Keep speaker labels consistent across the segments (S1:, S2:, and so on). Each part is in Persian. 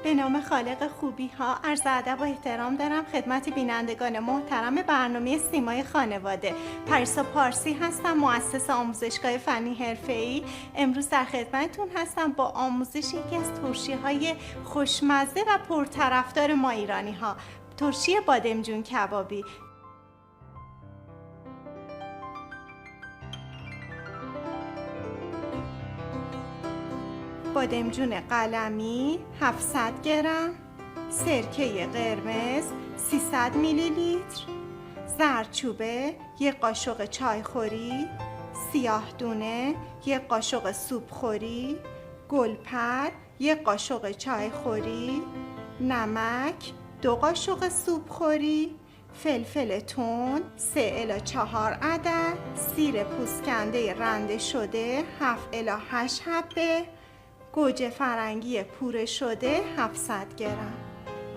S1: به نام خالق خوبی ها عرض ادب و احترام دارم خدمت بینندگان محترم برنامه سیمای خانواده. پریسا پارسی هستم، مؤسس آموزشگاه فنی حرفه‌ای. امروز در خدمتتون هستم با آموزش یکی از ترشی‌های خوشمزه و پرطرفدار ما ایرانی ها، ترشی بادمجون کبابی. بادمجون قلمی 700 گرم، سرکه قرمز 300 میلی لیتر، زردچوبه 1 قاشق چایخوری، سیاه دونه 1 قاشق سوپخوری، گلپر 1 قاشق چایخوری، نمک 2 قاشق سوپخوری، فلفل تند 3 الی 4 عدد، سیر پوستکنده رنده شده 7 الی 8 حبه، گوجه فرنگی پوره شده 700 گرم.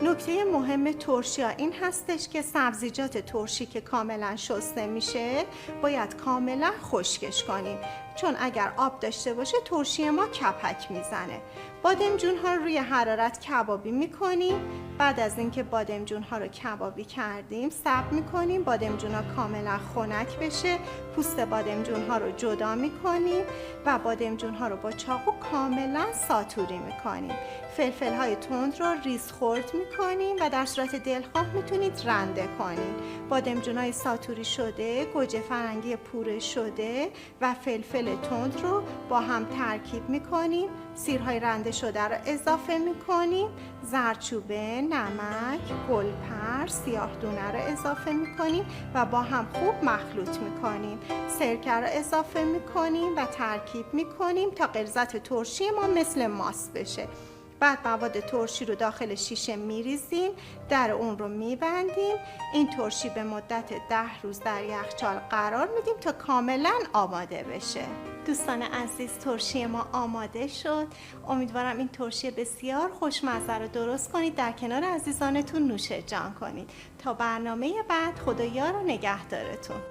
S1: نکته مهم ترشی ها این هستش که سبزیجات ترشی که کاملا شسته میشه باید کاملا خشکش کنیم، چون اگر آب داشته باشه ترشی ما کپک میزنه. بادمجون ها رو روی حرارت کبابی میکنیم. بعد از اینکه بادمجون ها رو کبابی کردیم صبر میکنیم بادمجون ها کاملا خنک بشه، پوست بادمجون ها رو جدا میکنیم و بادمجون ها رو با چاقو کاملا ساتوری میکنیم. فلفل های تند رو ریز خرد میکنیم و در صورت دلخواه میتونید رنده کنید. بادمجون های ساتوری شده، گوجه فرنگی پوره شده و فلفل تند رو با هم ترکیب میکنیم. سیرهای رنده شده رو اضافه میکنیم، زردچوبه، نمک، گلپر، سیاه دونه رو اضافه میکنیم و با هم خوب مخلوط میکنیم. سرکه رو اضافه میکنیم و ترکیب میکنیم تا غلظت ترشی ما مثل ماست بشه. بعد مواد ترشی رو داخل شیشه میریزیم، در اون رو میبندیم. این ترشی به مدت 10 روز در یخچال قرار میدیم تا کاملا آماده بشه. دوستان عزیز، ترشی ما آماده شد. امیدوارم این ترشی بسیار خوشمزه رو درست کنید، در کنار عزیزانتون نوش جان کنید. تا برنامه بعد، خدا یار و نگهدارتون.